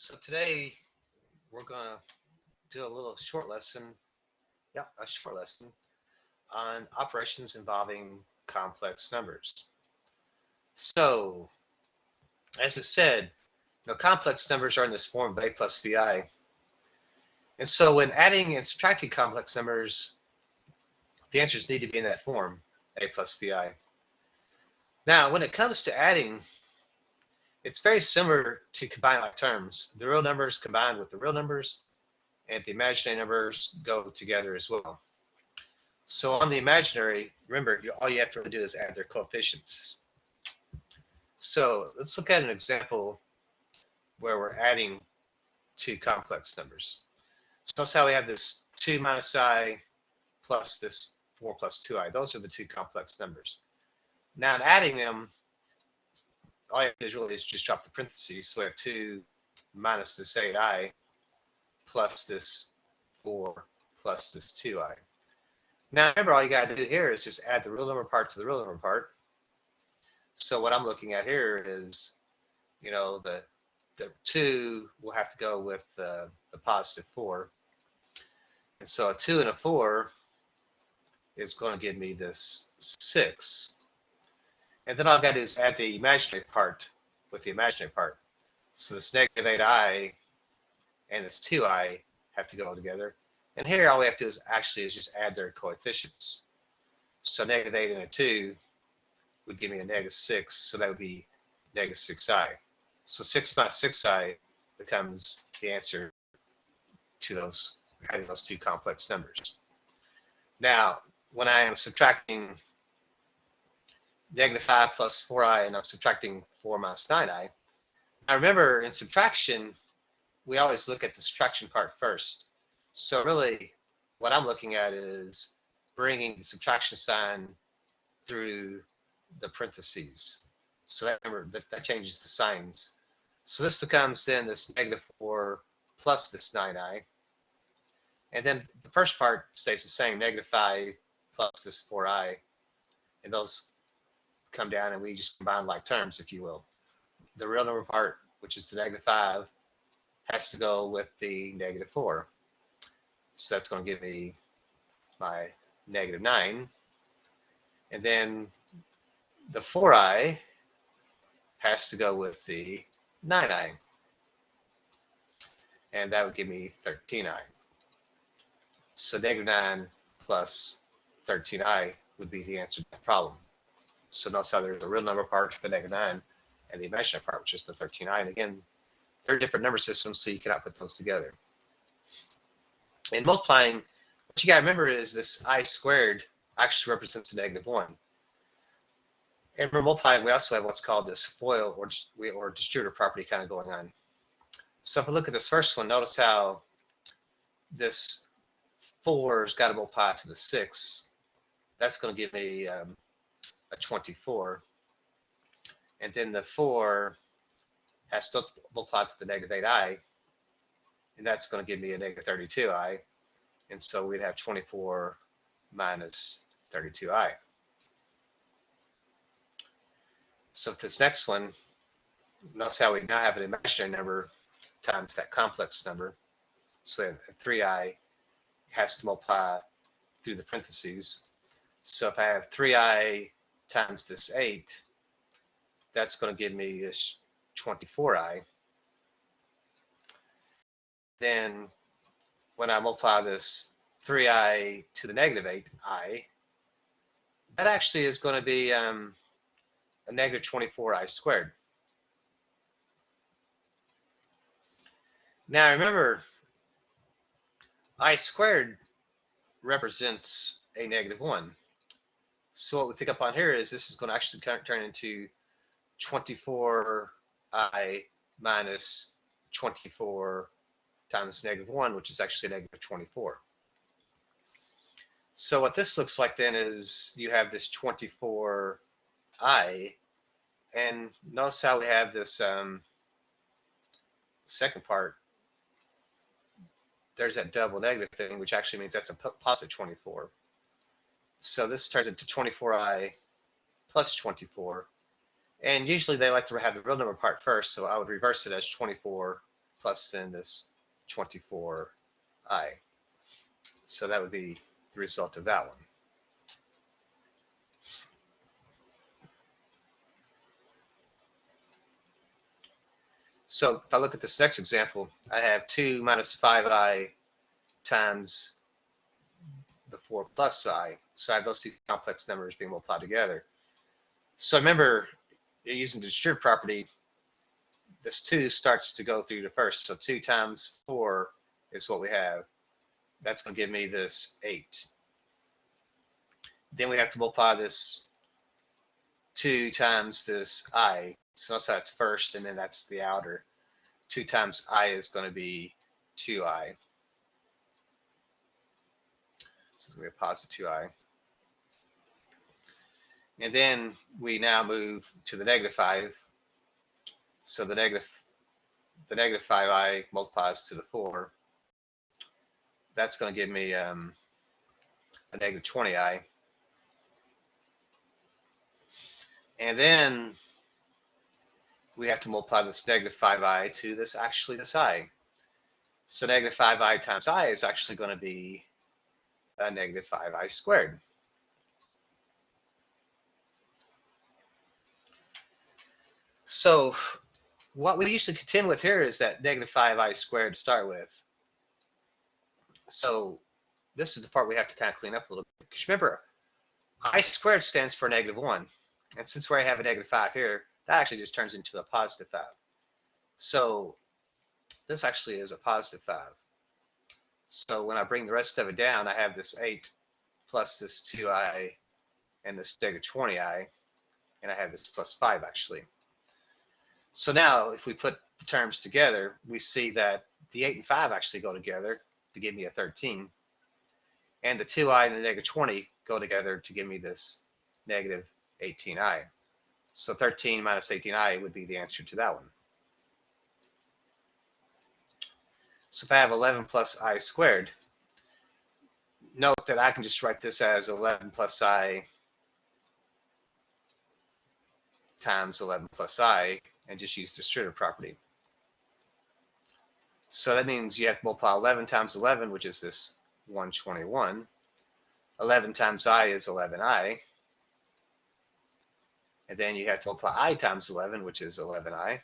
So today we're going to do a little short lesson, a short lesson on operations involving complex numbers. So, as I said, complex numbers are in this form of a plus bi. And so when adding and subtracting complex numbers, the answers need to be in that form, a plus bi. Now, when it comes to adding, it's very similar to combined like terms. The real numbers combined with the real numbers, and the imaginary numbers go together as well. So on the imaginary, remember, all you have to really do is add their coefficients. So let's look at an example where we're adding two complex numbers. So that's how we have this 2 minus I plus this 4 plus 2I. Those are the two complex numbers. Now in adding them, all you have to do really is just drop the parentheses. So we have 2 minus this 8I plus this 4 plus this 2I. Now remember, all you got to do here is just add the real number part to the real number part. So what I'm looking at here is, the 2 will have to go with the positive 4. And so a 2 and a 4 is going to give me this 6. And then all I've got to do is add the imaginary part with the imaginary part. So this negative 8I and this 2I have to go together. And here all we have to do is just add their coefficients. So negative 8 and a 2 would give me a negative 6, so that would be negative 6I. So 6 minus 6I becomes the answer to having those two complex numbers. Now, when I am subtracting negative 5 plus 4I and I'm subtracting 4 minus 9I, now remember in subtraction, we always look at the subtraction part first. So really, what I'm looking at is bringing the subtraction sign through the parentheses. So remember, that changes the signs. So this becomes then this negative 4 plus this 9I. And then the first part stays the same, negative 5 plus this 4I. And those come down and we just combine like terms, if you will. The real number part, which is the negative 5, has to go with the negative 4. So that's going to give me my negative 9. And then the 4I has to go with the 9I. And that would give me 13I. So negative 9 plus 13I would be the answer to that problem. So notice how there's a real number part for the negative 9 and the imaginary part, which is the 13I. And again, they're different number systems, so you cannot put those together. In multiplying, what you got to remember is this I squared actually represents a negative 1. And for multiplying, we also have what's called this FOIL or distributive property kind of going on. So if we look at this first one, notice how this 4's got to multiply to the 6. That's going to give me a 24. And then the 4 has to multiply to the negative 8I. And that's going to give me a negative 32I. And so we'd have 24 minus 32I. So this next one, notice how we now have an imaginary number times that complex number. So we have 3I has to multiply through the parentheses. So if I have 3I times this 8, that's going to give me this 24I. Then when I multiply this 3I to the negative 8I, that actually is going to be a negative 24I squared. Now remember, I squared represents a negative 1. So what we pick up on here is this is going to actually turn into 24I minus 24 times negative 1, which is actually negative 24. So what this looks like then is you have this 24I, and notice how we have this second part. There's that double negative thing, which actually means that's a positive 24. So this turns into 24I plus 24. And usually they like to have the real number part first, so I would reverse it as 24 plus then this 24i. So that would be the result of that one. So if I look at this next example, I have 2 minus 5i times the 4 plus I. So I have those two complex numbers being multiplied together. So remember, using the distributive property, this 2 starts to go through the first. So 2 times 4 is what we have. That's going to give me this 8. Then we have to multiply this 2 times this I. So notice that's first, and then that's the outer. 2 times I is going to be 2i. This is going to be a positive 2i. And then we now move to the negative 5. So the negative 5i multiplies to the 4. That's going to give me a negative 20i. And then we have to multiply this negative 5i to this I. So negative 5i times I is actually going to be a negative 5i squared. So what we usually contend with here is that negative 5i squared to start with. So this is the part we have to kind of clean up a little bit. Because remember, I squared stands for negative 1. And since where I have a negative 5 here, that actually just turns into a positive 5. So this actually is a positive 5. So when I bring the rest of it down, I have this 8 plus this 2i and this negative 20i, and I have this plus 5 actually. So now if we put the terms together, we see that the 8 and 5 actually go together to give me a 13, and the 2i and the negative 20 go together to give me this negative 18i. So 13 minus 18i would be the answer to that one. So if I have 11 plus I squared, note that I can just write this as 11 plus I times 11 plus I and just use the distributive property. So that means you have to multiply 11 times 11, which is this 121. 11 times I is 11i. And then you have to multiply I times 11, which is 11i.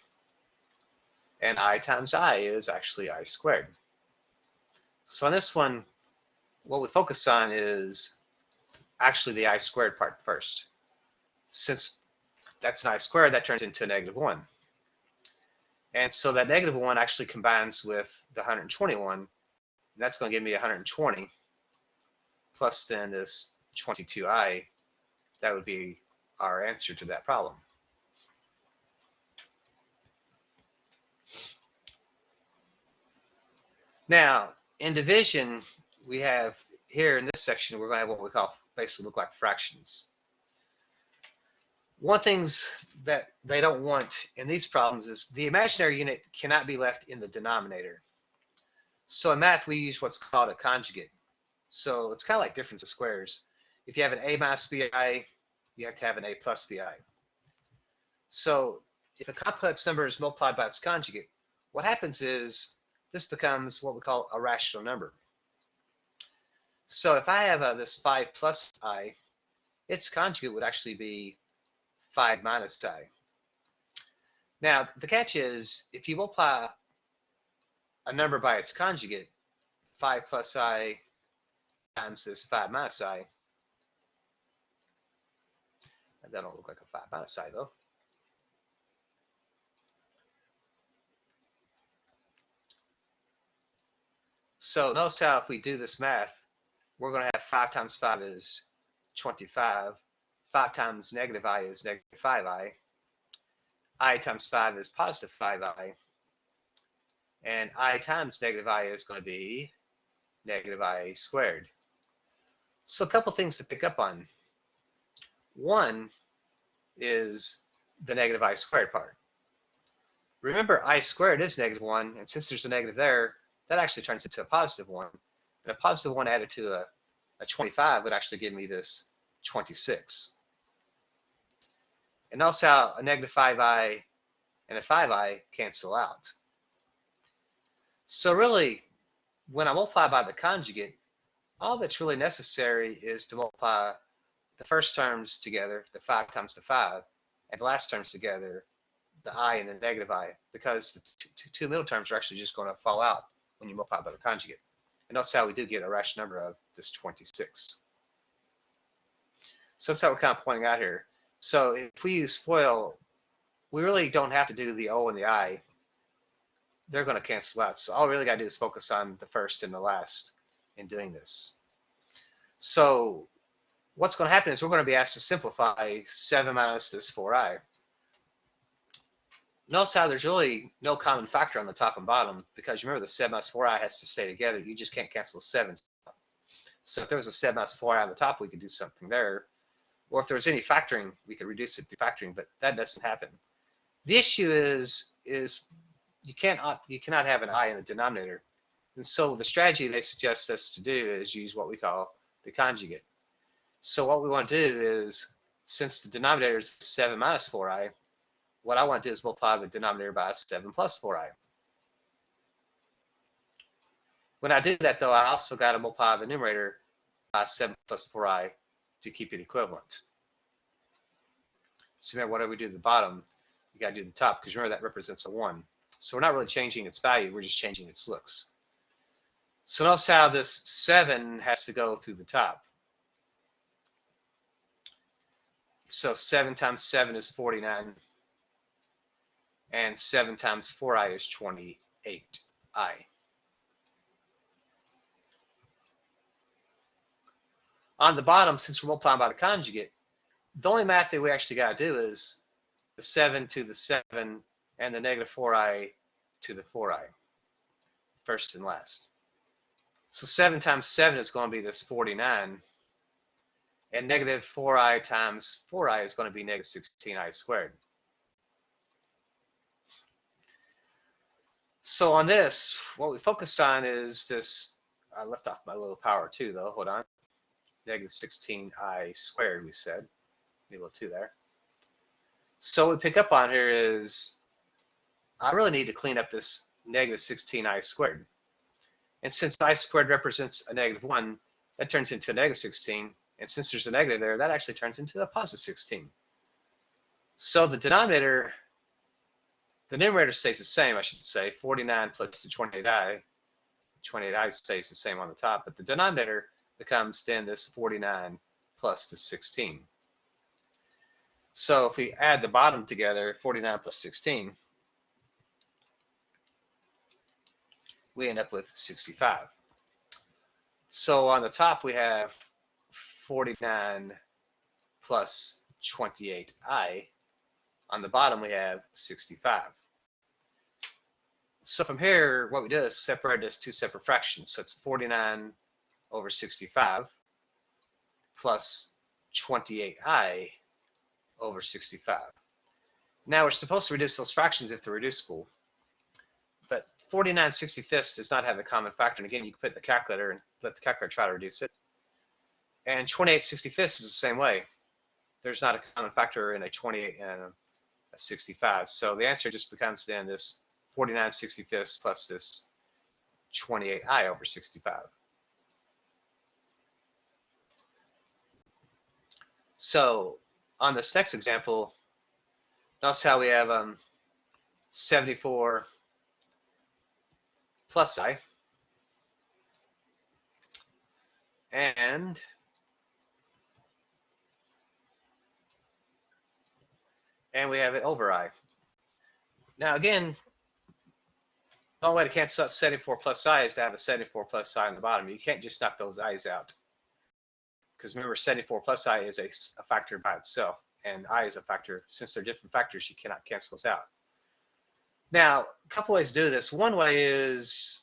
And I times I is actually I squared. So on this one, what we focus on is actually the I squared part first. Since that's an I squared, that turns into a negative 1. And so that negative 1 actually combines with the 121. And that's going to give me 120 plus then this 22i. That would be our answer to that problem. Now, in division, we have here in this section, we're going to have what we call basically look like fractions. One of the things that they don't want in these problems is the imaginary unit cannot be left in the denominator. So in math, we use what's called a conjugate. So it's kind of like difference of squares. If you have an a minus bi, you have to have an a plus bi. So if a complex number is multiplied by its conjugate, what happens is this becomes what we call a rational number. So if I have this 5 plus I, its conjugate would actually be 5 minus I. Now, the catch is if you multiply a number by its conjugate, 5 plus I times this 5 minus I, that don't look like a 5 minus I though. So notice how if we do this math, we're going to have 5 times 5 is 25. 5 times negative I is negative 5i. I times 5 is positive 5i. And I times negative I is going to be negative I squared. So a couple things to pick up on. One is the negative I squared part. Remember, I squared is negative 1, and since there's a negative there, that actually turns into a positive 1. And a positive 1 added to a 25 would actually give me this 26. And notice how a negative 5i and a 5i cancel out. So really, when I multiply by the conjugate, all that's really necessary is to multiply the first terms together, the 5 times the 5, and the last terms together, the I and the negative I, because the two middle terms are actually just going to fall out when you multiply by the conjugate. And that's how we do get a rational number of this 26. So that's how we're kind of pointing out here. So if we use FOIL, we really don't have to do the O and the I. They're going to cancel out. So all we really got to do is focus on the first and the last in doing this. So what's going to happen is we're going to be asked to simplify 7 minus this 4i. Notice how there's really no common factor on the top and bottom, because remember the 7 minus 4i has to stay together. You just can't cancel 7s. So if there was a 7 minus 4i on the top, we could do something there. Or if there was any factoring, we could reduce it through factoring, but that doesn't happen. The issue is you cannot have an I in the denominator. And so the strategy they suggest us to do is use what we call the conjugate. So what we want to do is, since the denominator is 7 minus 4i, what I want to do is multiply the denominator by 7 plus 4i. When I do that, though, I also got to multiply the numerator by 7 plus 4i to keep it equivalent. So remember, whatever we do at the bottom, you got to do the top, because remember that represents a 1. So we're not really changing its value, we're just changing its looks. So notice how this 7 has to go through the top. So 7 times 7 is 49. And 7 times 4i is 28i. On the bottom, since we're multiplying by the conjugate, the only math that we actually got to do is the 7 to the 7 and the negative 4i to the 4i, first and last. So 7 times 7 is going to be this 49, and negative 4i times 4i is going to be negative 16i squared. So on this, what we focus on is this, I left off my little power 2 though, hold on. Negative 16i squared, we said. Need a little 2 there. So what we pick up on here is, I really need to clean up this negative 16i squared. And since I squared represents a negative 1, that turns into a negative 16. And since there's a negative there, that actually turns into a positive 16. So the denominator, the numerator stays the same, I should say, 49 plus the 28i. 28i stays the same on the top, but the denominator becomes then this 49 plus the 16. So if we add the bottom together, 49 plus 16, we end up with 65. So on the top we have 49 plus 28i. On the bottom we have 65. So from here, what we do is separate this two separate fractions. So it's 49 over 65 plus 28i over 65. Now we're supposed to reduce those fractions if they're reducible, but 49 65ths does not have a common factor. And again, you can put in the calculator and let the calculator try to reduce it. And 28 65ths is the same way. There's not a common factor in a 28 and a 65. So the answer just becomes then this 49 65ths plus this 28i over 65. So on this next example, notice how we have 74 plus I, and we have it over I. Now again, the only way to cancel out 74 plus I is to have a 74 plus I on the bottom. You can't just knock those i's out, because remember, 74 plus I is a factor by itself, and I is a factor. Since they're different factors, you cannot cancel this out. Now, a couple ways to do this. One way is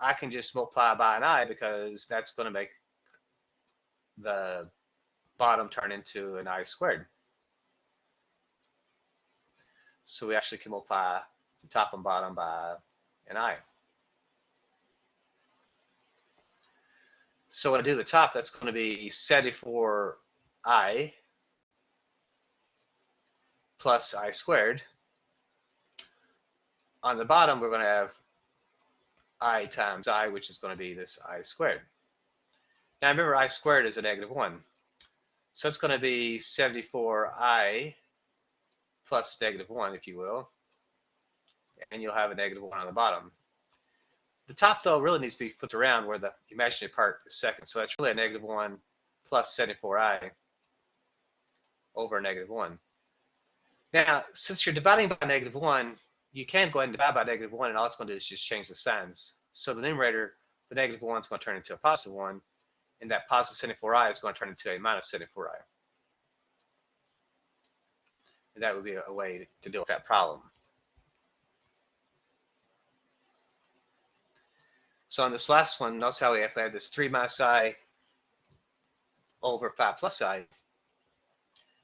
I can just multiply by an I, because that's going to make the bottom turn into an I squared. So we actually can multiply the top and bottom by an I. So when I do the top, that's going to be 74i plus I squared. On the bottom, we're going to have I times I, which is going to be this I squared. Now remember, I squared is a -1. So it's going to be 74I plus -1, if you will. And you'll have a -1 on the bottom. The top, though, really needs to be flipped around where the imaginary part is second. So that's really a -1 plus 74I over a -1. Now, since you're dividing by -1, you can go ahead and divide by -1, and all it's going to do is just change the signs. So the numerator, the -1 is going to turn into a +1, and that positive 74I is going to turn into a minus 74I. And that would be a way to deal with that problem. So on this last one, notice how we have this 3 minus I over 5 plus I.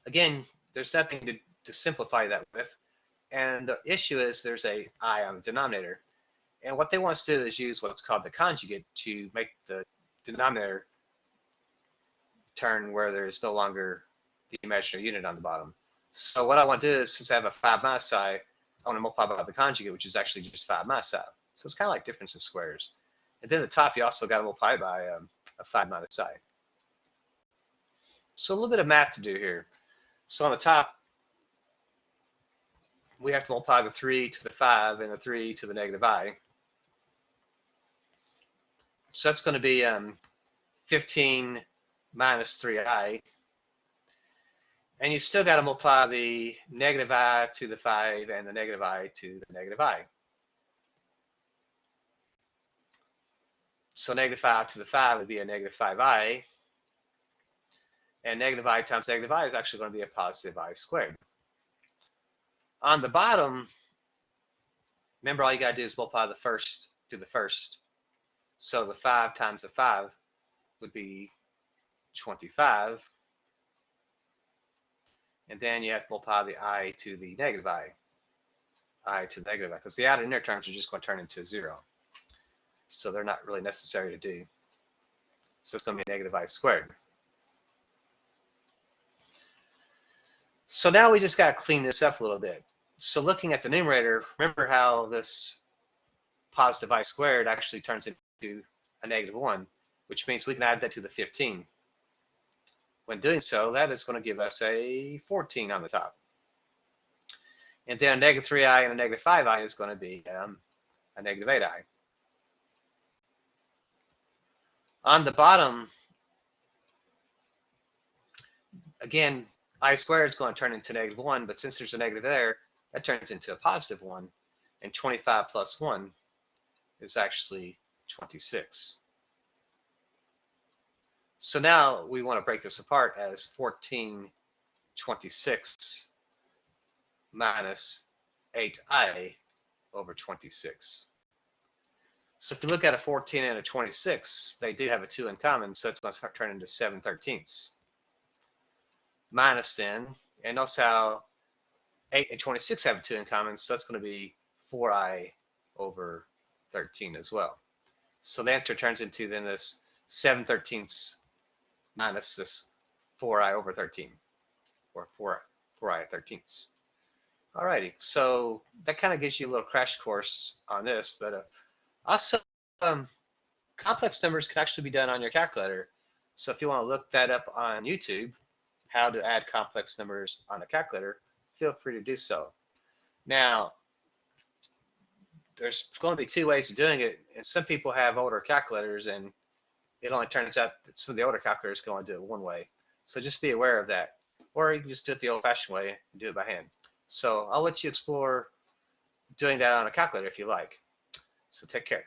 Again, there's nothing to simplify that with. And the issue is there's a I on the denominator. And what they want us to do is use what's called the conjugate to make the denominator turn where there's no longer the imaginary unit on the bottom. So what I want to do is, since I have a 5 minus I, I want to multiply by the conjugate, which is actually just 5 minus I. So it's kind of like difference in squares. And then at the top, you also got to multiply by a 5 minus I. So a little bit of math to do here. So on the top, we have to multiply the 3 to the 5 and the 3 to the -I. So that's going to be 15 minus 3I. And you still got to multiply the -I to the 5 and the -I to the -I. So -5 to the 5 would be a -5I. And -I times -I is actually going to be a positive I squared. On the bottom, remember, all you got to do is multiply the first to the first. So the 5 times the 5 would be 25. And then you have to multiply the I to the -I. I to the -I, because the outer and inner terms are just going to turn into 0. So they're not really necessary to do. So it's going to be a -I squared. So now we just got to clean this up a little bit. So looking at the numerator, remember how this positive I squared actually turns into a -1, which means we can add that to the 15. When doing so, that is going to give us a 14 on the top. And then a -3I and a -5I is going to be a -8I. On the bottom, again, I squared is going to turn into -1, but since there's a negative there, that turns into a +1. And 25 plus 1 is actually 26. So now we want to break this apart as 14/26 minus 8I over 26. So if you look at a 14 and a 26, they do have a 2 in common, so it's going to turn into 7/13. Minus then, and notice how 8 and 26 have a 2 in common, so that's going to be 4I over 13 as well. So the answer turns into then this 7/13 minus this 4I over 13, or 4I 13ths. Alrighty, so that kind of gives you a little crash course on this, but also complex numbers can actually be done on your calculator. So if you want to look that up on YouTube, how to add complex numbers on a calculator, feel free to do so. Now, there's going to be 2 ways of doing it, and some people have older calculators, and it only turns out that some of the older calculators can only do it one way. So just be aware of that. Or you can just do it the old-fashioned way and do it by hand. So I'll let you explore doing that on a calculator if you like. So take care.